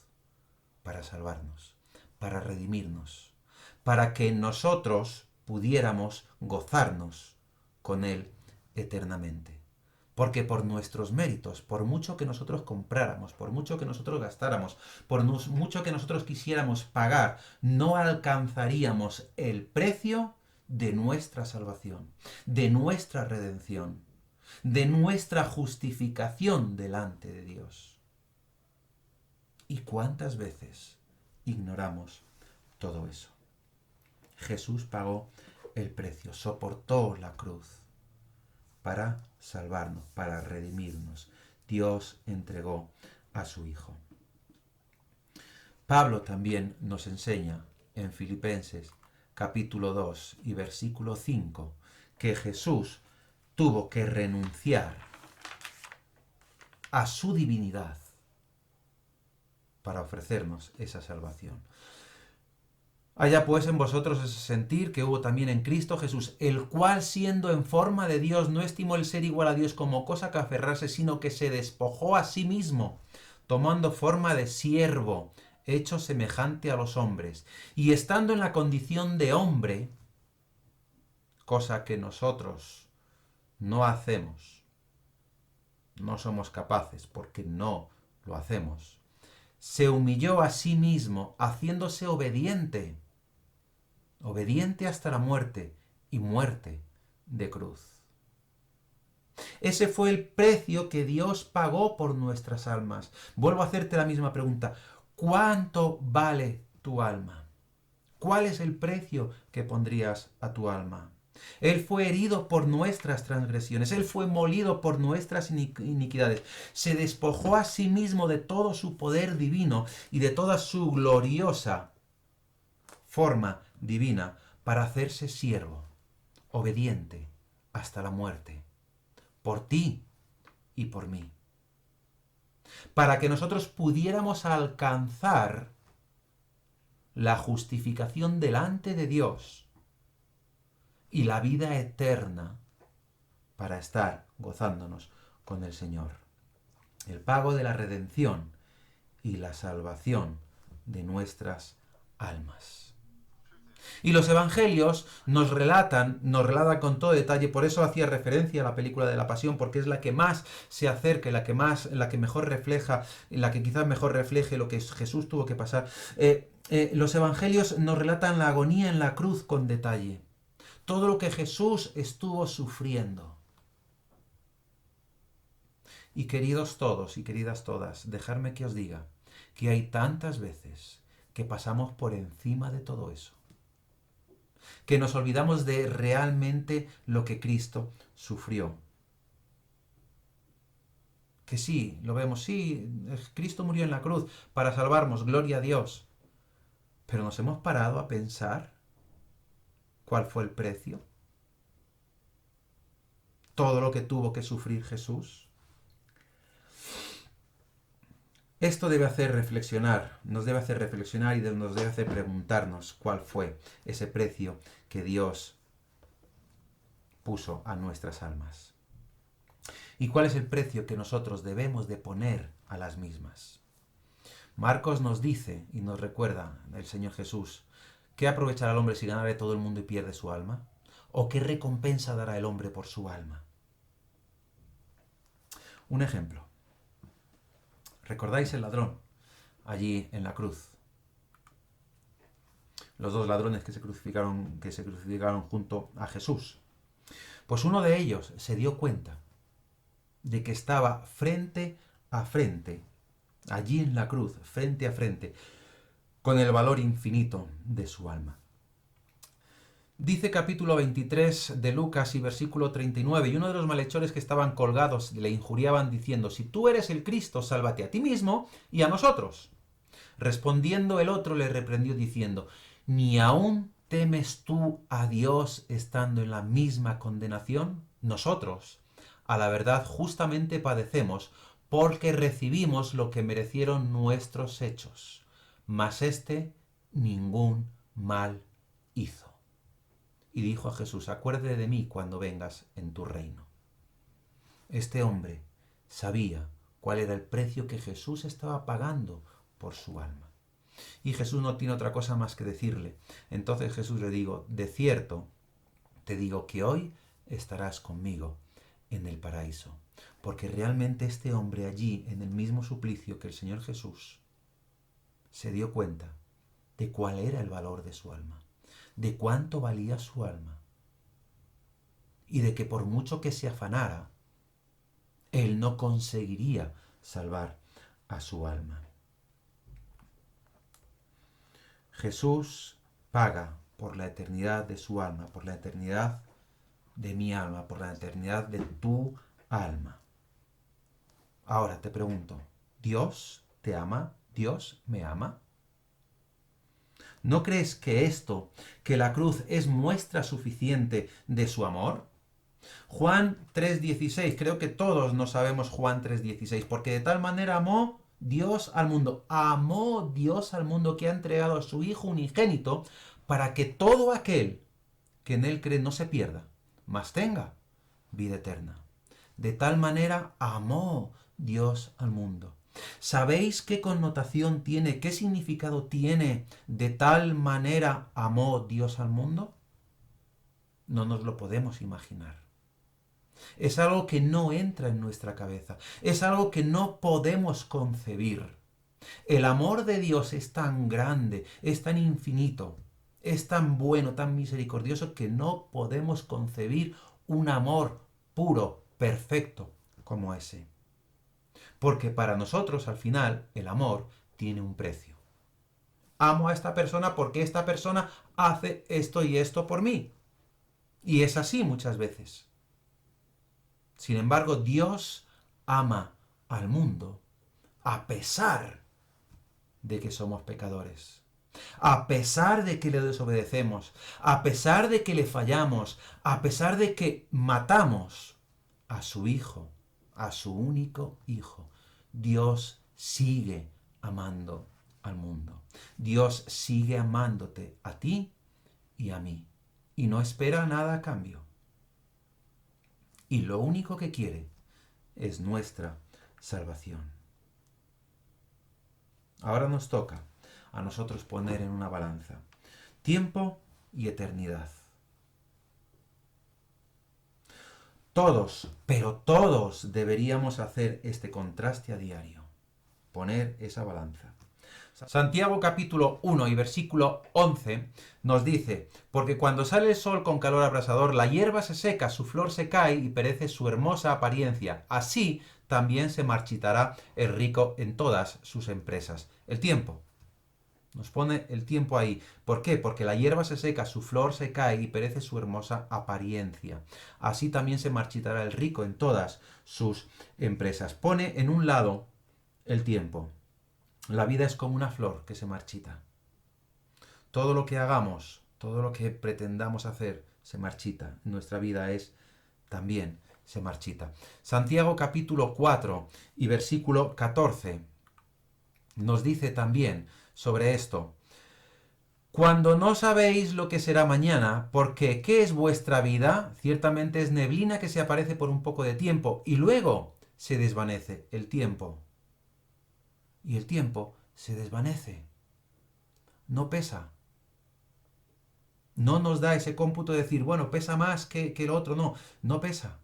para salvarnos, para redimirnos, para que nosotros pudiéramos gozarnos con Él eternamente. Porque por nuestros méritos, por mucho que nosotros compráramos, por mucho que nosotros gastáramos, por mucho que nosotros quisiéramos pagar, no alcanzaríamos el precio de nuestra salvación, de nuestra redención, de nuestra justificación delante de Dios. ¿Y cuántas veces ignoramos todo eso? Jesús pagó el precio, soportó la cruz para salvarnos, para redimirnos. Dios entregó a su Hijo. Pablo también nos enseña en Filipenses capítulo 2 y versículo 5 que Jesús tuvo que renunciar a su divinidad para ofrecernos esa salvación. Haya pues en vosotros ese sentir que hubo también en Cristo Jesús, el cual siendo en forma de Dios no estimó el ser igual a Dios como cosa que aferrarse, sino que se despojó a sí mismo, tomando forma de siervo, hecho semejante a los hombres, y estando en la condición de hombre, cosa que nosotros no hacemos, no somos capaces porque no lo hacemos, se humilló a sí mismo, haciéndose obediente hasta la muerte, y muerte de cruz. Ese fue el precio que Dios pagó por nuestras almas. Vuelvo a hacerte la misma pregunta. ¿Cuánto vale tu alma? ¿Cuál es el precio que pondrías a tu alma? Él fue herido por nuestras transgresiones, Él fue molido por nuestras iniquidades, se despojó a sí mismo de todo su poder divino y de toda su gloriosa forma divina para hacerse siervo, obediente hasta la muerte, por ti y por mí, para que nosotros pudiéramos alcanzar la justificación delante de Dios y la vida eterna para estar gozándonos con el Señor. El pago de la redención y la salvación de nuestras almas. Y los evangelios nos relatan con todo detalle, por eso hacía referencia a la película de la Pasión, porque es la que más se acerca, la que mejor refleja, la que quizás mejor refleje lo que Jesús tuvo que pasar. Los evangelios nos relatan la agonía en la cruz con detalle. Todo lo que Jesús estuvo sufriendo. Y queridos todos y queridas todas, dejadme que os diga que hay tantas veces que pasamos por encima de todo eso, que nos olvidamos de realmente lo que Cristo sufrió. Que sí, lo vemos, sí, Cristo murió en la cruz para salvarnos, gloria a Dios. Pero nos hemos parado a pensar cuál fue el precio, todo lo que tuvo que sufrir Jesús. Esto debe hacer reflexionar, nos debe hacer reflexionar y nos debe hacer preguntarnos cuál fue ese precio que Dios puso a nuestras almas. ¿Y cuál es el precio que nosotros debemos de poner a las mismas? Marcos nos dice y nos recuerda el Señor Jesús, ¿qué aprovechará el hombre si ganare todo el mundo y pierde su alma? ¿O qué recompensa dará el hombre por su alma? Un ejemplo. ¿Recordáis el ladrón allí en la cruz? Los dos ladrones que se crucificaron junto a Jesús. Pues uno de ellos se dio cuenta de que estaba frente a frente, allí en la cruz, frente a frente, con el valor infinito de su alma. Dice capítulo 23 de Lucas y versículo 39, y uno de los malhechores que estaban colgados le injuriaban diciendo, si tú eres el Cristo, sálvate a ti mismo y a nosotros. Respondiendo el otro le reprendió diciendo, ¿ni aún temes tú a Dios estando en la misma condenación? Nosotros, a la verdad, justamente padecemos porque recibimos lo que merecieron nuestros hechos, mas éste ningún mal hizo. Y dijo a Jesús, acuérdate de mí cuando vengas en tu reino. Este hombre sabía cuál era el precio que Jesús estaba pagando por su alma. Y Jesús no tiene otra cosa más que decirle. Entonces Jesús le dijo, de cierto, te digo que hoy estarás conmigo en el paraíso. Porque realmente este hombre allí, en el mismo suplicio que el Señor Jesús, se dio cuenta de cuál era el valor de su alma, de cuánto valía su alma, y de que por mucho que se afanara, él no conseguiría salvar a su alma. Jesús paga por la eternidad de su alma, por la eternidad de mi alma, por la eternidad de tu alma. Ahora te pregunto, ¿Dios te ama? ¿Dios me ama? ¿No crees que esto, que la cruz es muestra suficiente de su amor? Juan 3:16, creo que todos no sabemos Juan 3:16, porque de tal manera amó Dios al mundo, que ha entregado a su Hijo unigénito para que todo aquel que en él cree no se pierda, mas tenga vida eterna. De tal manera amó Dios al mundo. ¿Sabéis qué connotación tiene, qué significado tiene de tal manera amó Dios al mundo? No nos lo podemos imaginar. Es algo que no entra en nuestra cabeza. Es algo que no podemos concebir. El amor de Dios es tan grande, es tan infinito, es tan bueno, tan misericordioso, que no podemos concebir un amor puro, perfecto, como ese. Porque para nosotros, al final, el amor tiene un precio. Amo a esta persona porque esta persona hace esto y esto por mí. Y es así muchas veces. Sin embargo, Dios ama al mundo a pesar de que somos pecadores, a pesar de que le desobedecemos, a pesar de que le fallamos, a pesar de que matamos a su Hijo, a su único Hijo. Dios sigue amando al mundo. Dios sigue amándote a ti y a mí. Y no espera nada a cambio. Y lo único que quiere es nuestra salvación. Ahora nos toca a nosotros poner en una balanza tiempo y eternidad. Todos, pero todos deberíamos hacer este contraste a diario. Poner esa balanza. Santiago capítulo 1 y versículo 11 nos dice: porque cuando sale el sol con calor abrasador, la hierba se seca, su flor se cae y perece su hermosa apariencia. Así también se marchitará el rico en todas sus empresas. El tiempo. Nos pone el tiempo ahí. ¿Por qué? Porque la hierba se seca, su flor se cae y perece su hermosa apariencia. Así también se marchitará el rico en todas sus empresas. Pone en un lado el tiempo. La vida es como una flor que se marchita. Todo lo que hagamos, todo lo que pretendamos hacer, se marchita. Nuestra vida también se marchita. Santiago capítulo 4 y versículo 14 nos dice también sobre esto: cuando no sabéis lo que será mañana, porque ¿qué es vuestra vida? Ciertamente es neblina que se aparece por un poco de tiempo y luego se desvanece. El tiempo. Y el tiempo se desvanece. No pesa. No nos da ese cómputo de decir, bueno, pesa más que el otro. No, no pesa,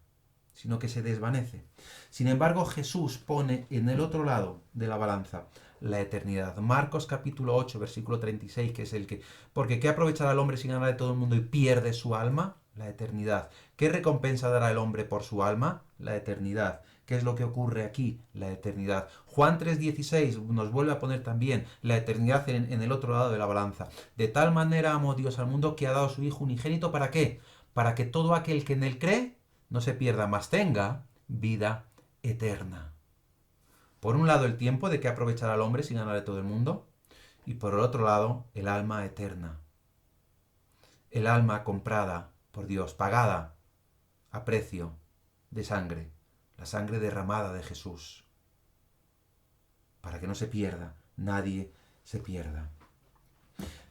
sino que se desvanece. Sin embargo, Jesús pone en el otro lado de la balanza la eternidad. Marcos capítulo 8, versículo 36, que es el que... porque ¿qué aprovechará el hombre si gana de todo el mundo y pierde su alma? La eternidad. ¿Qué recompensa dará el hombre por su alma? La eternidad. ¿Qué es lo que ocurre aquí? La eternidad. Juan 3:16 nos vuelve a poner también la eternidad en el otro lado de la balanza. De tal manera amó Dios al mundo que ha dado a su Hijo unigénito. ¿Para qué? Para que todo aquel que en él cree no se pierda, mas tenga vida eterna. Por un lado el tiempo de que aprovechar al hombre sin ganar de todo el mundo, y por el otro lado el alma eterna. El alma comprada por Dios, pagada a precio de sangre, la sangre derramada de Jesús, para que no se pierda, nadie se pierda.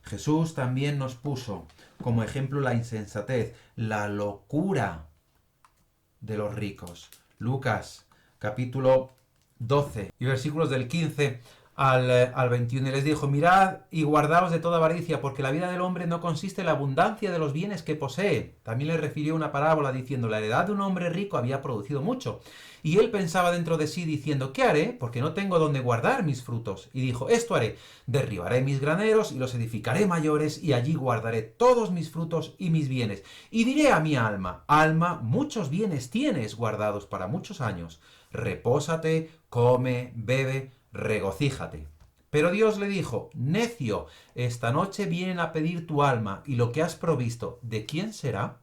Jesús también nos puso como ejemplo la insensatez, la locura de los ricos. Lucas capítulo 12 y versículos del 15 al 21, y les dijo: mirad y guardaos de toda avaricia, porque la vida del hombre no consiste en la abundancia de los bienes que posee. También le refirió una parábola diciendo: la heredad de un hombre rico había producido mucho, y él pensaba dentro de sí diciendo: ¿qué haré? Porque no tengo donde guardar mis frutos. Y dijo: esto haré, derribaré mis graneros y los edificaré mayores, y allí guardaré todos mis frutos y mis bienes. Y diré a mi alma: alma, muchos bienes tienes guardados para muchos años. Repósate, come, bebe, regocíjate. Pero Dios le dijo: necio, esta noche vienen a pedir tu alma, y lo que has provisto, ¿de quién será?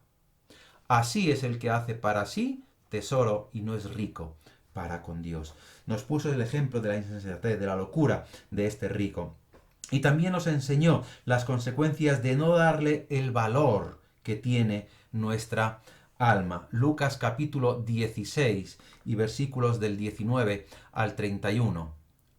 Así es el que hace para sí tesoro y no es rico para con Dios. Nos puso el ejemplo de la insensatez, de la locura de este rico. Y también nos enseñó las consecuencias de no darle el valor que tiene nuestra alma. Lucas capítulo 16 y versículos del 19 al 31.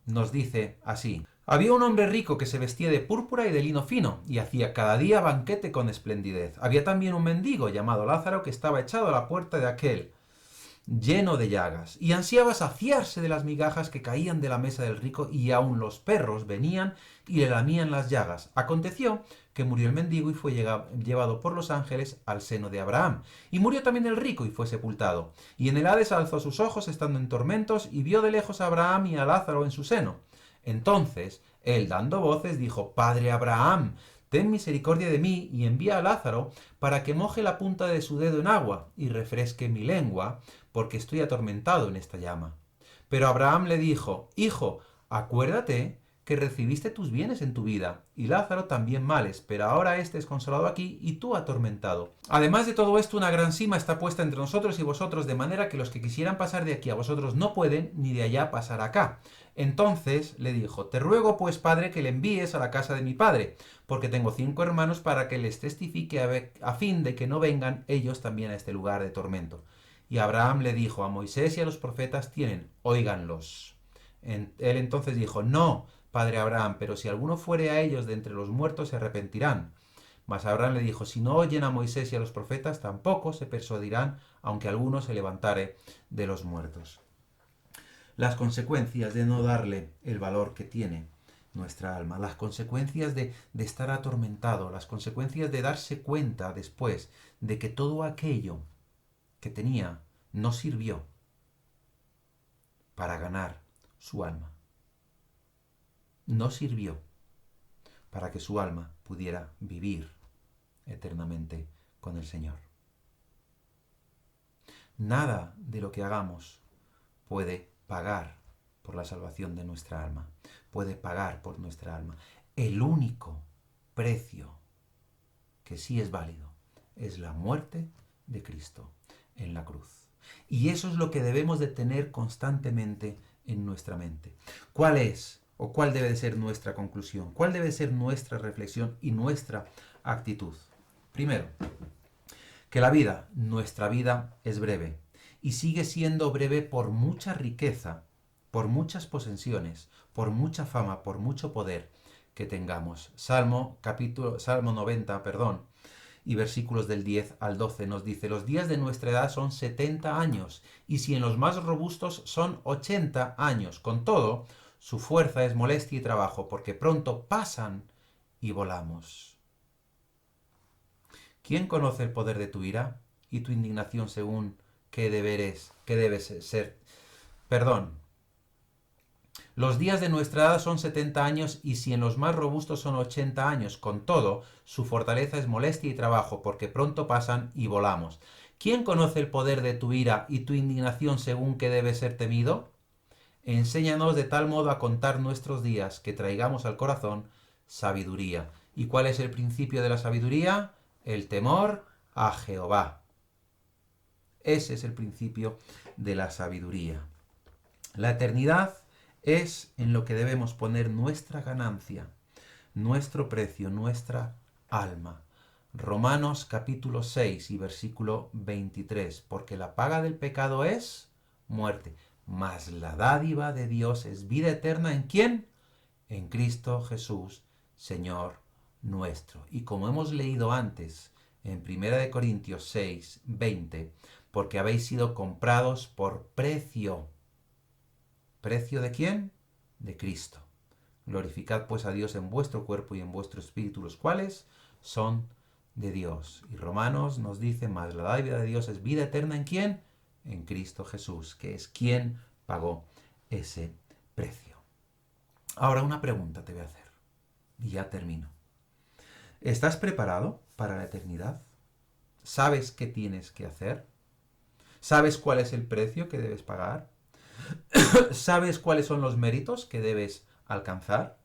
Nos dice así: había un hombre rico que se vestía de púrpura y de lino fino, y hacía cada día banquete con esplendidez. Había también un mendigo llamado Lázaro que estaba echado a la puerta de aquel, lleno de llagas, y ansiaba saciarse de las migajas que caían de la mesa del rico, y aun los perros venían y le lamían las llagas. Aconteció que murió el mendigo y fue llevado por los ángeles al seno de Abraham. Y murió también el rico y fue sepultado. Y en el Hades alzó sus ojos estando en tormentos, y vio de lejos a Abraham y a Lázaro en su seno. Entonces él, dando voces, dijo: Padre Abraham, ten misericordia de mí, y envía a Lázaro para que moje la punta de su dedo en agua y refresque mi lengua, porque estoy atormentado en esta llama. Pero Abraham le dijo: Hijo, acuérdate que recibiste tus bienes en tu vida, y Lázaro también males, pero ahora éste es consolado aquí y tú atormentado. Además de todo esto, una gran sima está puesta entre nosotros y vosotros, de manera que los que quisieran pasar de aquí a vosotros no pueden, ni de allá pasar acá. Entonces le dijo: Te ruego pues, padre, que le envíes a la casa de mi padre, porque tengo 5 hermanos, para que les testifique a fin de que no vengan ellos también a este lugar de tormento. Y Abraham le dijo: A Moisés y a los profetas tienen, óiganlos. Él entonces dijo: No, padre Abraham, pero si alguno fuere a ellos de entre los muertos se arrepentirán. Mas Abraham le dijo: Si no oyen a Moisés y a los profetas, tampoco se persuadirán, aunque alguno se levantare de los muertos. Las consecuencias de no darle el valor que tiene nuestra alma, las consecuencias de estar atormentado, las consecuencias de darse cuenta después de que todo aquello que tenía no sirvió para ganar su alma. No sirvió para que su alma pudiera vivir eternamente con el Señor. Nada de lo que hagamos puede pagar por la salvación de nuestra alma, puede pagar por nuestra alma. El único precio que sí es válido es la muerte de Cristo en la cruz. Y eso es lo que debemos de tener constantemente en nuestra mente. ¿Cuál es o cuál debe de ser nuestra conclusión? ¿Cuál debe ser nuestra reflexión y nuestra actitud? Primero, que la vida, nuestra vida, es breve. Y sigue siendo breve por mucha riqueza, por muchas posesiones, por mucha fama, por mucho poder que tengamos. Salmo 90, y versículos del 10 al 12 nos dice: los días de nuestra edad son 70 años, y si en los más robustos son 80 años. Con todo, su fuerza es molestia y trabajo, porque pronto pasan y volamos. ¿Quién conoce el poder de tu ira y tu indignación según qué debes ser? Los días de nuestra edad son 70 años, y si en los más robustos son 80 años. Con todo, su fortaleza es molestia y trabajo, porque pronto pasan y volamos. ¿Quién conoce el poder de tu ira y tu indignación según que debe ser temido? Enséñanos de tal modo a contar nuestros días, que traigamos al corazón sabiduría. ¿Y cuál es el principio de la sabiduría? El temor a Jehová. Ese es el principio de la sabiduría. La eternidad es en lo que debemos poner nuestra ganancia, nuestro precio, nuestra alma. Romanos capítulo 6 y versículo 23. Porque la paga del pecado es muerte, mas la dádiva de Dios es vida eterna. ¿En quién? En Cristo Jesús, Señor nuestro. Y como hemos leído antes en 1 Corintios 6, 20, porque habéis sido comprados por precio. ¿Precio de quién? De Cristo. Glorificad pues a Dios en vuestro cuerpo y en vuestro espíritu, los cuales son de Dios. Y Romanos nos dice: mas la dádiva de Dios es vida eterna. ¿En quién? En Cristo Jesús, que es quien pagó ese precio. Ahora una pregunta te voy a hacer, y ya termino. ¿Estás preparado para la eternidad? ¿Sabes qué tienes que hacer? ¿Sabes cuál es el precio que debes pagar? ¿Sabes cuáles son los méritos que debes alcanzar?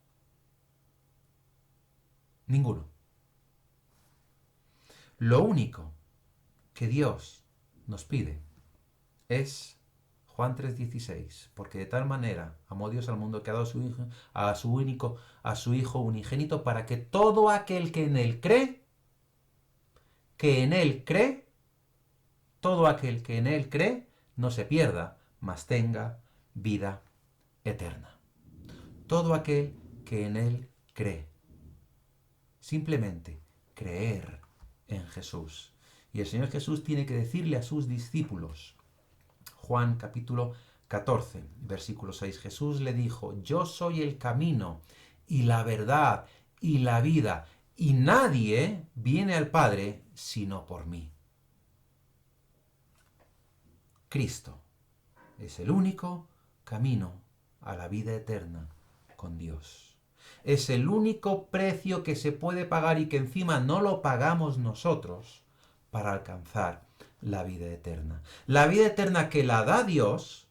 Ninguno. Lo único que Dios nos pide es Juan 3:16, porque de tal manera amó Dios al mundo que ha dado a su Hijo unigénito, para que todo aquel que en él cree, todo aquel que en él cree no se pierda, mas tenga vida eterna. Todo aquel que en él cree. Simplemente creer en Jesús. Y el Señor Jesús tiene que decirle a sus discípulos, Juan capítulo 14, versículo 6, Jesús le dijo, yo soy el camino y la verdad y la vida, y nadie viene al Padre sino por mí. Cristo es el único camino a la vida eterna con Dios. Es el único precio que se puede pagar y que encima no lo pagamos nosotros para alcanzar la vida eterna. La vida eterna que la da Dios,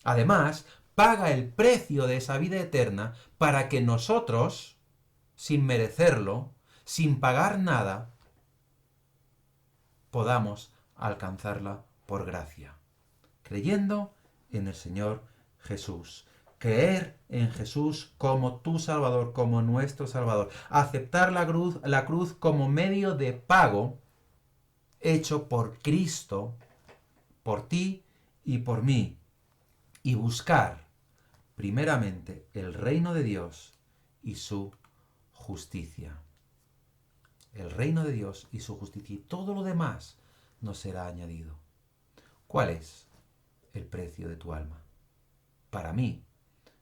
además, paga el precio de esa vida eterna para que nosotros, sin merecerlo, sin pagar nada, podamos alcanzarla por gracia, creyendo en el Señor Jesús. Creer en Jesús como tu Salvador, como nuestro Salvador. Aceptar la cruz como medio de pago hecho por Cristo, por ti y por mí. Y buscar primeramente el reino de Dios y su justicia. El reino de Dios y su justicia. Y todo lo demás nos será añadido. ¿Cuál es el precio de tu alma? Para mí,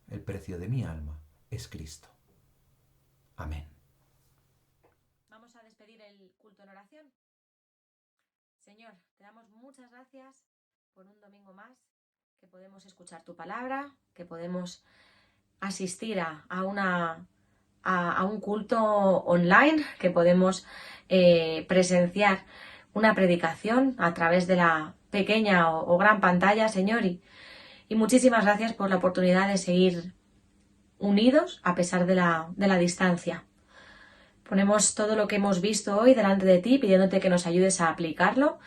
el precio de mi alma es Cristo. Amén. Vamos a despedir el culto en oración. Señor, te damos muchas gracias por un domingo más, que podemos escuchar tu palabra, que podemos asistir a un culto online, que podemos presenciar una predicación a través de la pequeña o gran pantalla, Señor, y muchísimas gracias por la oportunidad de seguir unidos a pesar de la distancia. Ponemos todo lo que hemos visto hoy delante de ti, pidiéndote que nos ayudes a aplicarlo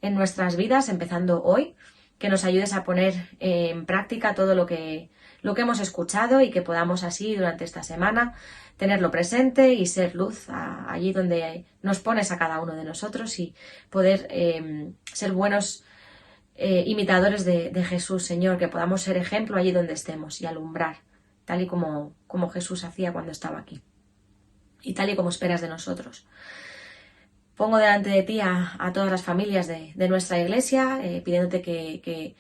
en nuestras vidas, empezando hoy, que nos ayudes a poner en práctica todo lo que hemos escuchado y que podamos así durante esta semana tenerlo presente y ser luz allí donde nos pones a cada uno de nosotros y poder ser buenos imitadores de Jesús, Señor, que podamos ser ejemplo allí donde estemos y alumbrar, tal y como Jesús hacía cuando estaba aquí y tal y como esperas de nosotros. Pongo delante de ti a todas las familias de nuestra iglesia, pidiéndote que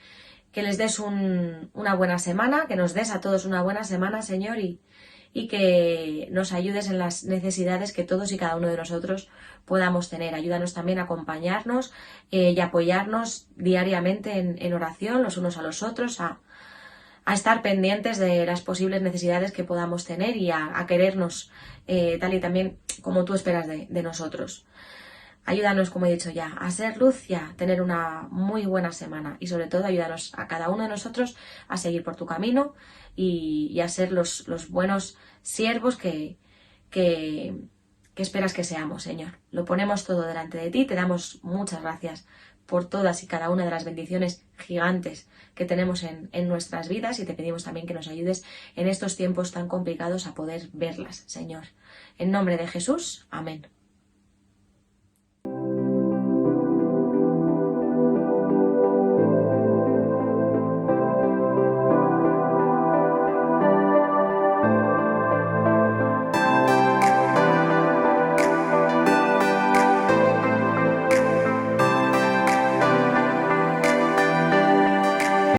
les des una buena semana, que nos des a todos una buena semana, Señor, y que nos ayudes en las necesidades que todos y cada uno de nosotros podamos tener. Ayúdanos también a acompañarnos y apoyarnos diariamente en oración los unos a los otros, a estar pendientes de las posibles necesidades que podamos tener y a querernos tal y también como tú esperas de nosotros. Ayúdanos, como he dicho ya, a ser luz y a tener una muy buena semana. Y sobre todo, ayúdanos a cada uno de nosotros a seguir por tu camino y a ser los buenos siervos que esperas que seamos, Señor. Lo ponemos todo delante de ti. Te damos muchas gracias por todas y cada una de las bendiciones gigantes que tenemos en nuestras vidas y te pedimos también que nos ayudes en estos tiempos tan complicados a poder verlas, Señor. En nombre de Jesús, amén.